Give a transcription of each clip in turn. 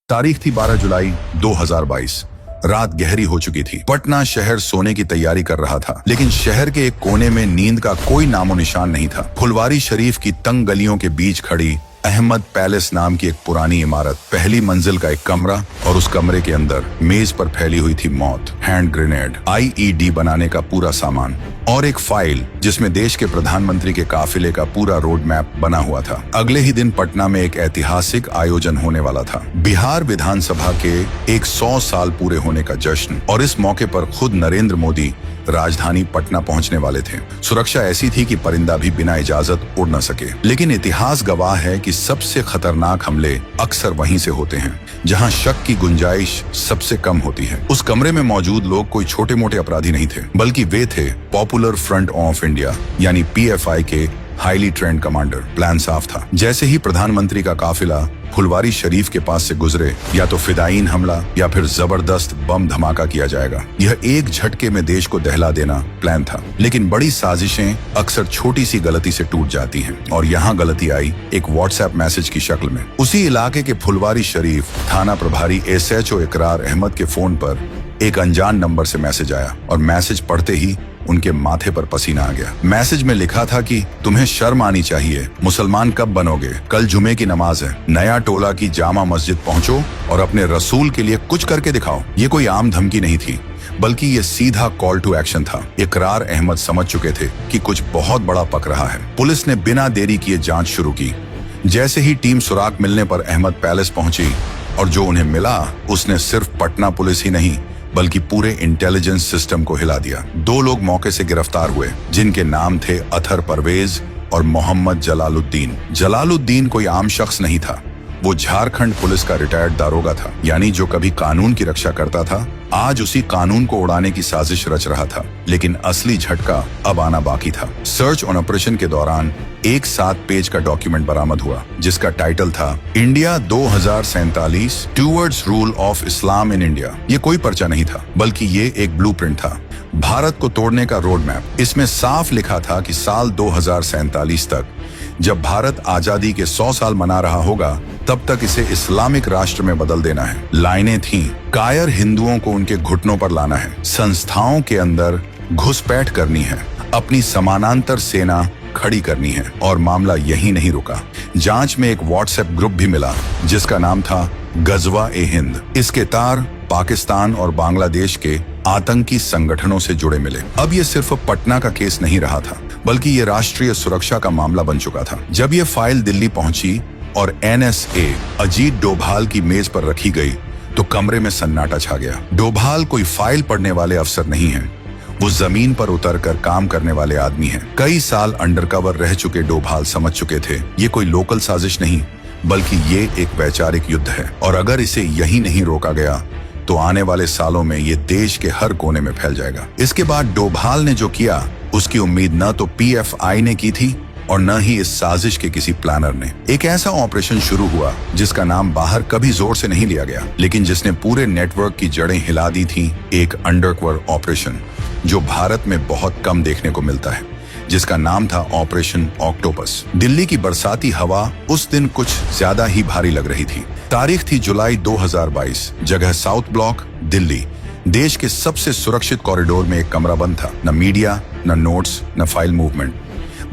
तारीख थी 12 जुलाई 2022। रात गहरी हो चुकी थी। पटना शहर सोने की तैयारी कर रहा था, लेकिन शहर के एक कोने में नींद का कोई नामो निशान नहीं था। फुलवारी शरीफ की तंग गलियों के बीच खड़ी अहमद पैलेस नाम की एक पुरानी इमारत, पहली मंजिल का एक कमरा, और उस कमरे के अंदर मेज पर फैली हुई थी मौत, हैंड ग्रेनेड, IED बनाने का पूरा सामान और एक फाइल जिसमें देश के प्रधानमंत्री के काफिले का पूरा रोड मैप बना हुआ था। अगले ही दिन पटना में एक ऐतिहासिक आयोजन होने वाला था, बिहार विधानसभा के 100 साल पूरे होने का जश्न, और इस मौके पर खुद नरेंद्र मोदी राजधानी पटना पहुंचने वाले थे। सुरक्षा ऐसी थी कि परिंदा भी बिना इजाजत उड़ न सके। लेकिन इतिहास गवाह है कि सबसे खतरनाक हमले अक्सर वहीं से होते हैं जहां शक की गुंजाइश सबसे कम होती है। उस कमरे में मौजूद लोग कोई छोटे मोटे अपराधी नहीं थे, बल्कि वे थे पॉपुलर फ्रंट ऑफ इंडिया यानी PFI के हाईली ट्रेंड कमांडर। प्लान साफ था, जैसे ही प्रधानमंत्री का काफिला फुलवारी शरीफ के पास से गुजरे, या तो फिदायीन हमला या फिर जबरदस्त बम धमाका किया जाएगा। यह एक झटके में देश को दहला देना प्लान था। लेकिन बड़ी साजिशें अक्सर छोटी सी गलती से टूट जाती हैं, और यहाँ गलती आई एक व्हाट्सएप मैसेज की शक्ल में। उसी इलाके के फुलवारी शरीफ थाना प्रभारी SHO इकरार अहमद के फोन पर एक अनजान नंबर से मैसेज आया, और मैसेज पढ़ते ही उनके माथे पर पसीना आ गया। मैसेज में लिखा था कि तुम्हें शर्म आनी चाहिए, मुसलमान कब बनोगे, कल जुमे की नमाज है, नया टोला की जामा मस्जिद पहुंचो और अपने रसूल के लिए कुछ करके दिखाओ। ये कोई आम धमकी नहीं थी, बल्कि ये सीधा कॉल टू एक्शन था। इकरार अहमद समझ चुके थे कि कुछ बहुत बड़ा पक रहा है। पुलिस ने बिना देरी किए जांच शुरू की। जैसे ही टीम सुराग मिलने पर अहमद पैलेस पहुंची, और जो उन्हें मिला उसने सिर्फ पटना पुलिस ही नहीं बल्कि पूरे इंटेलिजेंस सिस्टम को हिला दिया। 2 लोग मौके से गिरफ्तार हुए, जिनके नाम थे अथर परवेज और मोहम्मद जलालुद्दीन। जलालुद्दीन कोई आम शख्स नहीं था, वो झारखंड पुलिस का रिटायर्ड दारोगा था, यानी जो कभी कानून की रक्षा करता था, आज उसी कानून को उड़ाने की साजिश रच रहा था। लेकिन असली झटका अब आना बाकी था। सर्च ऑन ऑपरेशन के दौरान एक 7 पेज का डॉक्यूमेंट बरामद हुआ, जिसका टाइटल था India 2047 towards rule of Islam in India. ये कोई पर्चा नहीं था, बल्कि ये एक ब्लूप्रिंट था, भारत को तोड़ने का रोड मैप। इसमें साफ लिखा था कि साल 2047 तक, जब भारत आजादी के 100 साल मना रहा होगा, तब तक इसे इस्लामिक राष्ट्र में बदल देना है। लाइनें थीं, कायर हिंदुओं को उनके घुटनों पर लाना है, संस्थाओं के अंदर घुसपैठ करनी है, अपनी समानांतर सेना खड़ी करनी है। और मामला यहीं नहीं रुका। जांच में एक व्हाट्सएप ग्रुप भी मिला, जिसका नाम था गजवा-ए-हिंद। इसके तार पाकिस्तान और बांग्लादेश के आतंकी संगठनों से जुड़े मिले। अब ये सिर्फ पटना का केस नहीं रहा था, बल्कि ये राष्ट्रीय सुरक्षा का मामला बन चुका था। जब ये फाइल दिल्ली पहुंची और NSA अजीत डोभाल की मेज पर रखी गई, तो कमरे में सन्नाटा छा गया। डोभाल कोई फाइल पढ़ने वाले अफसर नहीं है, वो जमीन पर उतरकर काम करने वाले आदमी हैं। कई साल अंडरकवर रह चुके डोभाल समझ चुके थे, ये कोई लोकल साजिश नहीं, बल्कि ये एक वैचारिक युद्ध है, और अगर इसे यही नहीं रोका गया तो आने वाले सालों में ये देश के हर कोने में फैल जाएगा। इसके बाद डोभाल ने जो किया, उसकी उम्मीद न तो PFI ने की थी और न ही इस साजिश के किसी प्लानर ने। एक ऐसा ऑपरेशन शुरू हुआ जिसका नाम बाहर कभी जोर से नहीं लिया गया, लेकिन जिसने पूरे नेटवर्क की जड़ें हिला दी थी। एक अंडरकवर ऑपरेशन जो भारत में बहुत कम देखने को मिलता है, जिसका नाम था ऑपरेशन ऑक्टोपस। दिल्ली की बरसाती हवा उस दिन कुछ ज्यादा ही भारी लग रही थी। तारीख थी जुलाई 2022, जगह साउथ ब्लॉक, दिल्ली। देश के सबसे सुरक्षित कॉरिडोर में एक कमरा बंद था। न मीडिया, न नोट्स, न फाइल मूवमेंट,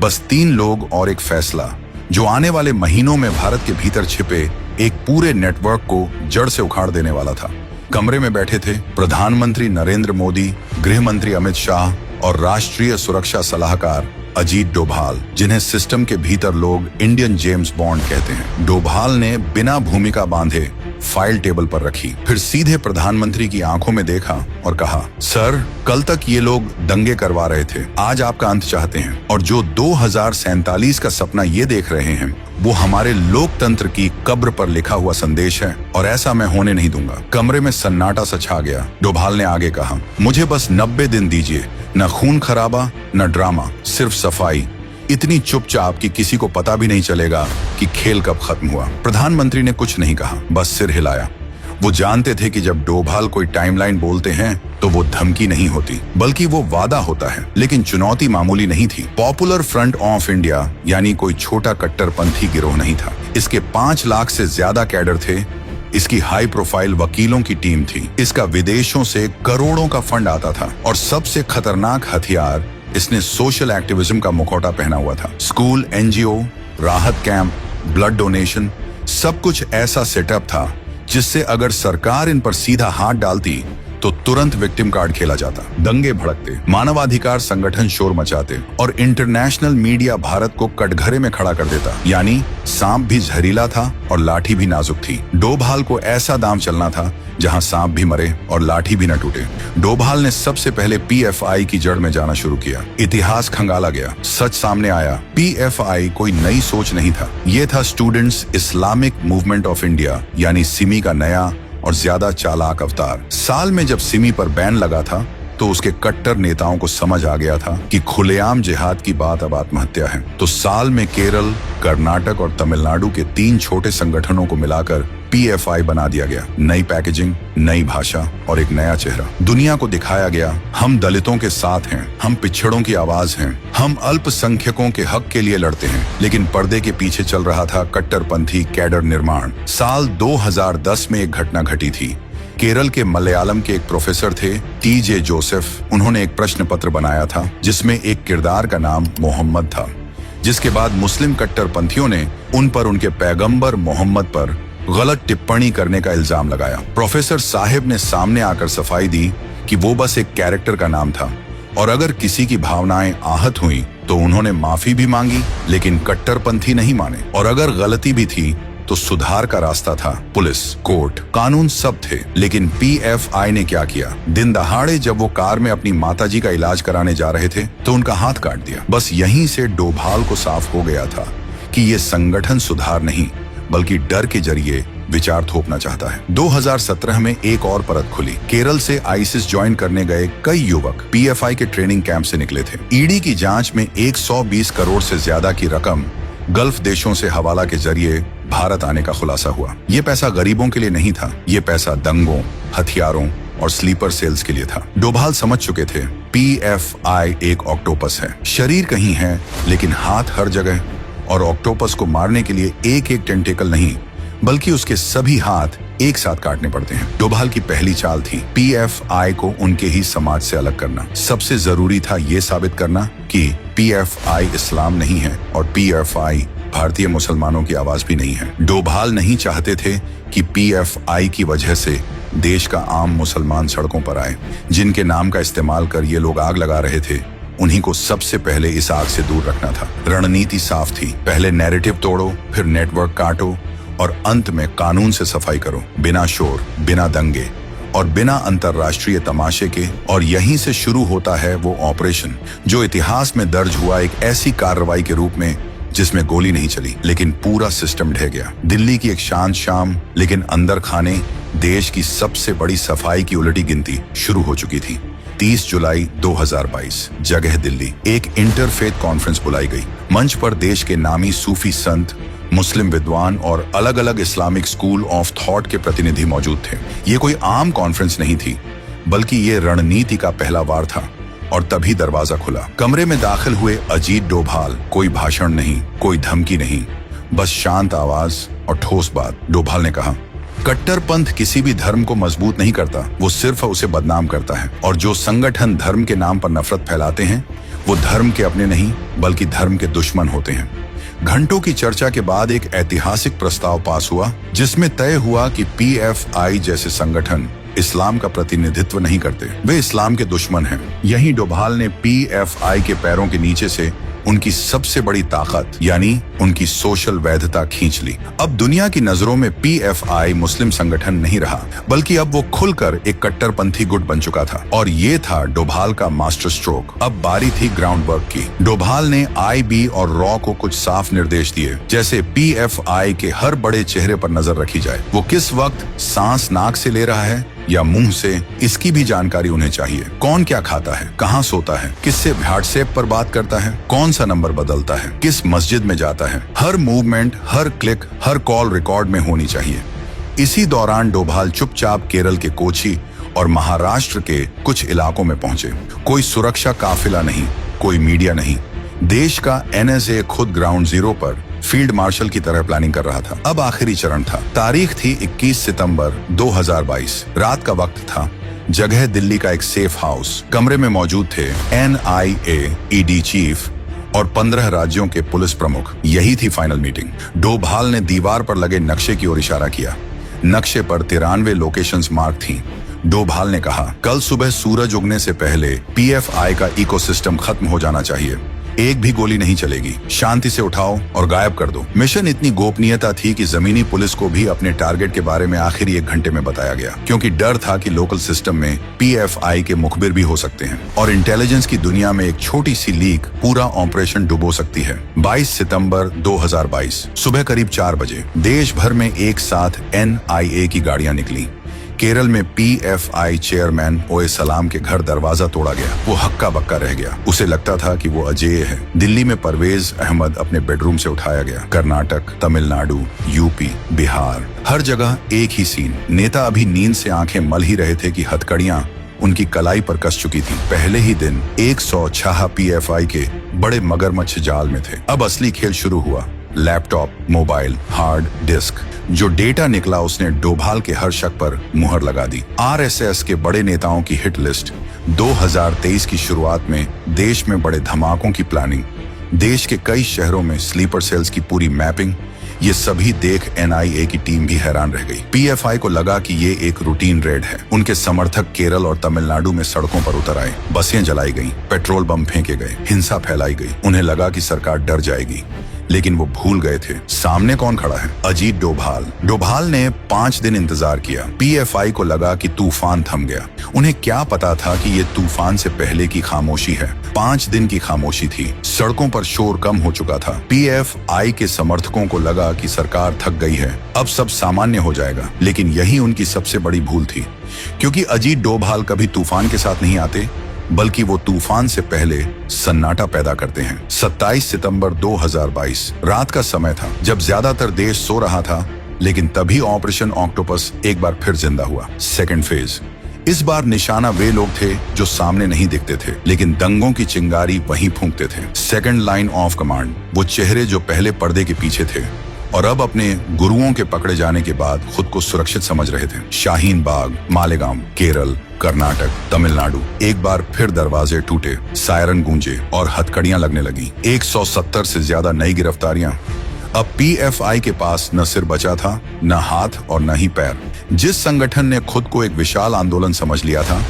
बस 3 लोग और एक फैसला, जो आने वाले महीनों में भारत के भीतर छिपे एक पूरे नेटवर्क को जड़ से उखाड़ देने वाला था। कमरे में बैठे थे प्रधानमंत्री नरेंद्र मोदी, गृह मंत्री अमित शाह और राष्ट्रीय सुरक्षा सलाहकार अजीत डोभाल, जिन्हें सिस्टम के भीतर लोग इंडियन जेम्स बॉन्ड कहते हैं। डोभाल ने बिना भूमिका बांधे फाइल टेबल पर रखी, फिर सीधे प्रधानमंत्री की आंखों में देखा और कहा, सर, कल तक ये लोग दंगे करवा रहे थे, आज आपका अंत चाहते हैं, और जो 2047 का सपना ये देख रहे हैं, वो हमारे लोकतंत्र की कब्र पर लिखा हुआ संदेश है, और ऐसा मैं होने नहीं दूंगा। कमरे में सन्नाटा सा छा गया। डोभाल ने आगे कहा, मुझे बस 90 दिन दीजिए, न खून खराबा, न ड्रामा, सिर्फ सफाई। इतनी चुपचाप कि किसी को पता भी नहीं चलेगा कि खेल कब खत्म हुआ। प्रधानमंत्री ने कुछ नहीं कहा, बस सिर हिलाया। वो जानते थे कि जब डोभाल कोई टाइमलाइन बोलते हैं तो वो धमकी नहीं होती, बल्कि वो वादा होता है। लेकिन चुनौती मामूली नहीं थी। पॉपुलर फ्रंट ऑफ इंडिया यानी कोई छोटा कट्टरपंथी गिरोह नहीं था। इसके 5 लाख से ज्यादा कैडर थे। इसकी हाई प्रोफाइल वकीलों की टीम थी। इसका विदेशों से करोड़ों का फंड आता था और सबसे खतरनाक हथियार, इसने सोशल एक्टिविज्म का मुखौटा पहना हुआ था। स्कूल, एनजीओ, राहत कैंप, ब्लड डोनेशन, सब कुछ ऐसा सेटअप था जिससे अगर सरकार इन पर सीधा हाथ डालती तो तुरंत विक्टिम कार्ड खेला जाता। दंगे भड़कते, मानवाधिकार संगठन शोर मचाते और इंटरनेशनल मीडिया भारत को कटघरे में खड़ा कर देता। यानी सांप भी जहरीला था और लाठी भी नाजुक थी। डोभाल को ऐसा दांव चलना था जहां सांप भी मरे और लाठी भी न टूटे। डोभाल ने सबसे पहले पीएफआई की जड़ में जाना शुरू किया। इतिहास खंगाला गया, सच सामने आया। पीएफआई कोई नई सोच नहीं था, ये था students Islamic movement of India, यानी सिमी का नया और ज्यादा चालाक अवतार। साल में जब सिमी पर बैन लगा था तो उसके कट्टर नेताओं को समझ आ गया था कि खुलेआम जिहाद की बात अब आत्महत्या है। तो साल में केरल, कर्नाटक और तमिलनाडु के 3 छोटे संगठनों को मिलाकर पीएफआई बना दिया गया। नई पैकेजिंग, नई भाषा और एक नया चेहरा। दुनिया को दिखाया गया, हम दलितों के साथ हैं, हम पिछड़ों की आवाज हैं, हम अल्पसंख्यकों के हक के लिए लड़ते हैं। लेकिन पर्दे के पीछे चल रहा था कट्टरपंथी कैडर निर्माण। साल 2010 में एक घटना घटी थी। केरल के मलयालम के एक प्रोफेसर थे, टीजे जोसेफ। उन्होंने एक प्रश्न पत्र बनाया था जिसमें एक किरदार का नाम मोहम्मद था, जिसके बाद मुस्लिम कट्टरपंथियों ने उन पर उनके पैगंबर मोहम्मद पर गलत टिप्पणी करने का इल्जाम लगाया। प्रोफेसर साहिब ने सामने आकर सफाई दी कि वो बस एक कैरेक्टर का नाम था और अगर किसी की भावनाएं आहत हुई तो उन्होंने माफी भी मांगी, लेकिन कट्टरपंथी नहीं माने। और अगर गलती भी थी तो सुधार का रास्ता था। पुलिस, कोर्ट, कानून सब थे, लेकिन पीएफआई ने क्या किया? दिन दहाड़े जब वो कार में अपनी माताजी का इलाज कराने जा रहे थे तो उनका हाथ काट दिया। बस यहीं से डोभाल को साफ हो गया था कि ये संगठन सुधार नहीं बल्कि डर के जरिए विचार थोपना चाहता है। 2017 में एक और परत खुली। केरल से आईसिस ज्वाइन करने गए कई युवक पीएफआई के ट्रेनिंग कैंप से निकले थे। ईडी की जांच में 120 करोड़ से ज्यादा की रकम गल्फ देशों से हवाला के जरिए भारत आने का खुलासा हुआ। ये पैसा गरीबों के लिए नहीं था, ये पैसा दंगों, हथियारों और स्लीपर सेल्स के लिए था। डोभाल समझ चुके थे, पीएफआई एक ऑक्टोपस है। शरीर कहीं है लेकिन हाथ हर जगह, और ऑक्टोपस को मारने के लिए एक एक टेंटेकल नहीं बल्कि उसके सभी हाथ एक साथ काटने पड़ते हैं। डोभाल की पहली चाल थी पीएफआई को उनके ही समाज से अलग करना। सबसे जरूरी था ये साबित करना कि पीएफआई इस्लाम नहीं है और पीएफआई भारतीय मुसलमानों की आवाज भी नहीं है। डोभाल नहीं चाहते थे कि पीएफआई की वजह से देश का आम मुसलमान सड़कों पर आए। जिनके नाम का इस्तेमाल कर ये लोग आग लगा रहे थे, उन्हीं को सबसे पहले इस आग से दूर रखना था। रणनीति साफ थी, पहले नैरेटिव तोड़ो, फिर नेटवर्क काटो और अंत में कानून से सफाई करो, बिना शोर, बिना दंगे और बिना अंतरराष्ट्रीय तमाशे के। और यहीं से शुरू होता है वो ऑपरेशन जो इतिहास में दर्ज हुआ एक ऐसी कार्रवाई के रूप में जिसमें गोली नहीं चली लेकिन पूरा सिस्टम ढह गया। दिल्ली की एक शांत शाम, लेकिन अंदर खाने देश की सबसे बड़ी सफाई की उलटी गिनती शुरू हो चुकी थी। 30 जुलाई 2022, जगह दिल्ली। एक इंटरफेथ कॉन्फ्रेंस बुलाई गई। मंच पर देश के नामी सूफी संत, मुस्लिम विद्वान और अलग अलग इस्लामिक स्कूल ऑफ थॉट के प्रतिनिधि मौजूद थे। ये कोई आम कॉन्फ्रेंस नहीं थी बल्कि ये रणनीति का पहला वार था। और तभी दरवाजा खुला। कमरे में दाखिल हुए अजीत डोभाल। कोई भाषण नहीं, कोई धमकी नहीं, बस शांत आवाज और ठोस बात। डोभाल ने कहा, कट्टरपंथ किसी भी धर्म को मजबूत नहीं करता, वो सिर्फ उसे बदनाम करता है। और जो संगठन धर्म के नाम पर नफरत फैलाते हैं वो धर्म के अपने नहीं बल्कि धर्म के दुश्मन होते हैं। घंटों की चर्चा के बाद एक ऐतिहासिक प्रस्ताव पास हुआ जिसमें तय हुआ कि पीएफआई जैसे संगठन इस्लाम का प्रतिनिधित्व नहीं करते, वे इस्लाम के दुश्मन हैं। यहीं डोभाल ने पीएफआई के पैरों के नीचे से उनकी सबसे बड़ी ताकत यानी उनकी सोशल वैधता खींच ली। अब दुनिया की नजरों में पीएफआई मुस्लिम संगठन नहीं रहा बल्कि अब वो खुलकर एक कट्टरपंथी गुट बन चुका था। और ये था डोभाल का मास्टर स्ट्रोक। अब बारी थी ग्राउंड वर्क की। डोभाल ने आईबी और रॉ को कुछ साफ निर्देश दिए, जैसे पीएफआई के हर बड़े चेहरे पर नजर रखी जाए। वो किस वक्त सांस नाक से ले रहा है या मुंह से, इसकी भी जानकारी उन्हें चाहिए। कौन क्या खाता है, कहाँ सोता है, किससे व्हाट्सएप पर बात करता है, कौन सा नंबर बदलता है, किस मस्जिद में जाता है। हर मूवमेंट, हर क्लिक, हर कॉल रिकॉर्ड में होनी चाहिए। इसी दौरान डोभाल चुपचाप केरल के कोची और महाराष्ट्र के कुछ इलाकों में पहुंचे। कोई सुरक्षा काफिला नहीं, कोई मीडिया नहीं। देश का एनएसए खुद ग्राउंड जीरो पर फील्ड मार्शल की तरह प्लानिंग कर रहा था। अब आखिरी चरण था। तारीख थी 21 सितंबर 2022। रात का वक्त था। जगह दिल्ली का एक सेफ हाउस। कमरे में मौजूद थे NIA ED चीफ और 15 राज्यों के पुलिस प्रमुख। यही थी फाइनल मीटिंग। डोभाल ने दीवार पर लगे नक्शे की ओर इशारा किया। नक्शे पर 93 लोकेशंस मार्क थी। डोभाल ने कहा, कल सुबह सूरज उगने से पहले PFI का इकोसिस्टम खत्म हो जाना चाहिए। एक भी गोली नहीं चलेगी। शांति से उठाओ और गायब कर दो। मिशन इतनी गोपनीयता थी कि जमीनी पुलिस को भी अपने टारगेट के बारे में आखिरी 1 घंटे में बताया गया, क्योंकि डर था कि लोकल सिस्टम में PFI के मुखबिर भी हो सकते हैं और इंटेलिजेंस की दुनिया में एक छोटी सी लीक पूरा ऑपरेशन डुबो सकती है। 22 सितंबर 2022 सुबह करीब 4 बजे देश भर में एक साथ NIA की गाड़ियां निकली। केरल में PFI चेयरमैन ओए सलाम के घर दरवाजा तोड़ा गया। वो हक्का बक्का रह गया। उसे लगता था कि वो अजेय है। दिल्ली में परवेज अहमद अपने बेडरूम से उठाया गया। कर्नाटक, तमिलनाडु, UP, बिहार, हर जगह एक ही सीन। नेता अभी नींद से आंखें मल ही रहे थे कि हथकड़ियां उनकी कलाई पर कस चुकी थी। पहले ही दिन 100 छाहा PFI के बड़े मगरमच्छ जाल में थे। अब असली खेल शुरू हुआ। लैपटॉप, मोबाइल, हार्ड डिस्क, जो डेटा निकला उसने डोभाल के हर शक पर मुहर लगा दी। RSS के बड़े नेताओं की हिट लिस्ट, 2023 की शुरुआत में देश में बड़े धमाकों की प्लानिंग, देश के कई शहरों में स्लीपर सेल्स की पूरी मैपिंग, ये सभी देख NIA की टीम भी हैरान रह गई। PFI को लगा कि ये एक रूटीन रेड है। उनके समर्थक केरल और तमिलनाडु में सड़कों पर उतर आए। बसें जलाई गईं, पेट्रोल बम फेंके गए, हिंसा फैलाई गई। उन्हें लगा कि सरकार डर जाएगी, लेकिन वो भूल गए थे सामने कौन खड़ा है। अजीत डोभाल। डोभाल ने 5 दिन इंतजार किया। PFI को लगा कि तूफान थम गया। उन्हें क्या पता था कि ये तूफान से पहले की खामोशी है। 5 दिन की खामोशी थी। सड़कों पर शोर कम हो चुका था। PFI के समर्थकों को लगा कि सरकार थक गई है, अब सब सामान्य हो जाएगा। लेकिन यही उनकी सबसे बड़ी भूल थी, क्योंकि अजीत डोभाल कभी तूफान के साथ नहीं आते, बल्कि वो तूफान से पहले सन्नाटा पैदा करते हैं। 27 सितंबर 2022 रात का समय था, जब ज्यादातर देश सो रहा था, लेकिन तभी ऑपरेशन ऑक्टोपस एक बार फिर जिंदा हुआ। Second phase. इस बार निशाना वे लोग थे जो सामने नहीं दिखते थे, लेकिन दंगों की चिंगारी वहीं फूंकते थे। सेकंड लाइन ऑफ कमांड, वो चेहरे जो पहले पर्दे के पीछे थे और अब अपने गुरुओं के पकड़े जाने के बाद खुद को सुरक्षित समझ रहे थे। शाहीन बाग, मालेगांव, केरल, कर्नाटक, तमिलनाडु, एक बार फिर दरवाजे टूटे, सायरन गूंजे और हथकड़ियां लगने लगी। 170 से ज्यादा नई गिरफ्तारियां। अब PFI के पास न सिर बचा था, न हाथ और न ही पैर। जिस संगठन ने खुद को एक विशाल आंदोलन समझ लिया था,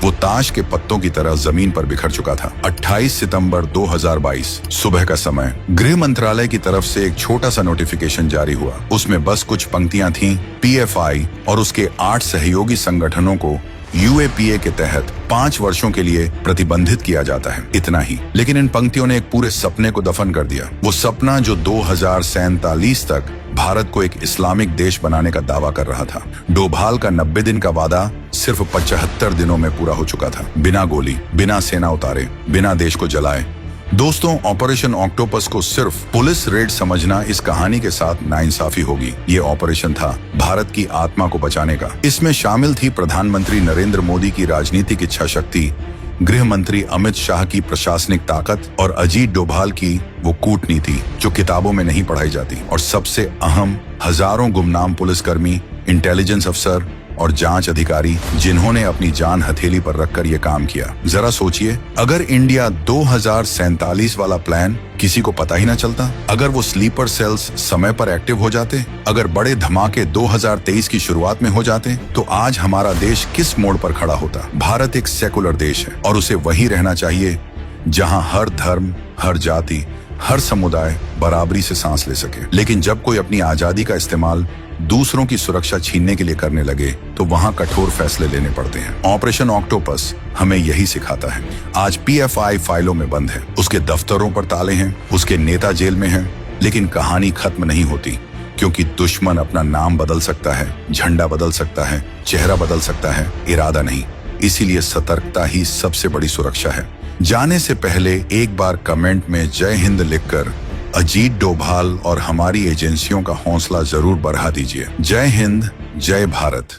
वो ताश के पत्तों की तरह जमीन पर बिखर चुका था। 28 सितंबर 2022 सुबह का समय। गृह मंत्रालय की तरफ से एक छोटा सा नोटिफिकेशन जारी हुआ। उसमें बस कुछ पंक्तियां थीं। PFI और उसके 8 सहयोगी संगठनों को UAPA के तहत 5 वर्षों के लिए प्रतिबंधित किया जाता है। इतना ही। लेकिन इन पंक्तियों ने एक पूरे सपने को दफन कर दिया। वो सपना जो 2047 तक भारत को एक इस्लामिक देश बनाने का दावा कर रहा था। डोभाल का 90 दिन का वादा सिर्फ 75 दिनों में पूरा हो चुका था। बिना गोली, बिना सेना उतारे, बिना देश को जलाए। दोस्तों, ऑपरेशन ऑक्टोपस को सिर्फ पुलिस रेड समझना इस कहानी के साथ नाइंसाफी होगी। ये ऑपरेशन था भारत की आत्मा को बचाने का। इसमें शामिल थी प्रधानमंत्री नरेंद्र मोदी की राजनीतिक इच्छा शक्ति, गृह मंत्री अमित शाह की प्रशासनिक ताकत और अजीत डोभाल की वो कूटनीति जो किताबों में नहीं पढ़ाई जाती। और सबसे अहम, हजारों गुमनाम पुलिसकर्मी, इंटेलिजेंस अफसर और जांच अधिकारी जिन्होंने अपनी जान हथेली पर रखकर ये काम किया। जरा सोचिए, अगर इंडिया 2047 वाला प्लान किसी को पता ही ना चलता, अगर वो स्लीपर सेल्स समय पर एक्टिव हो जाते, अगर बड़े धमाके 2023 की शुरुआत में हो जाते, तो आज हमारा देश किस मोड़ पर खड़ा होता। भारत एक सेकुलर देश है और उसे वही रहना चाहिए जहां हर धर्म, हर जाति, हर समुदाय बराबरी से सांस ले सके। लेकिन जब कोई अपनी आजादी का इस्तेमाल दूसरों की सुरक्षा छीनने के लिए करने लगे, तो वहां कठोर फैसले लेने पड़ते हैं। ऑपरेशन ऑक्टोपस हमें यही सिखाता है। आज PFI फाइलों में बंद है, उसके दफ्तरों पर ताले हैं, उसके नेता जेल में हैं, लेकिन कहानी खत्म नहीं होती, क्योंकि दुश्मन अपना नाम बदल सकता है, झंडा बदल सकता है, चेहरा बदल सकता है, इरादा नहीं। इसीलिए सतर्कता ही सबसे बड़ी सुरक्षा है। जाने से पहले एक बार कमेंट में जय हिंद लिखकर अजीत डोभाल और हमारी एजेंसियों का हौसला जरूर बढ़ा दीजिए। जय हिंद, जय भारत।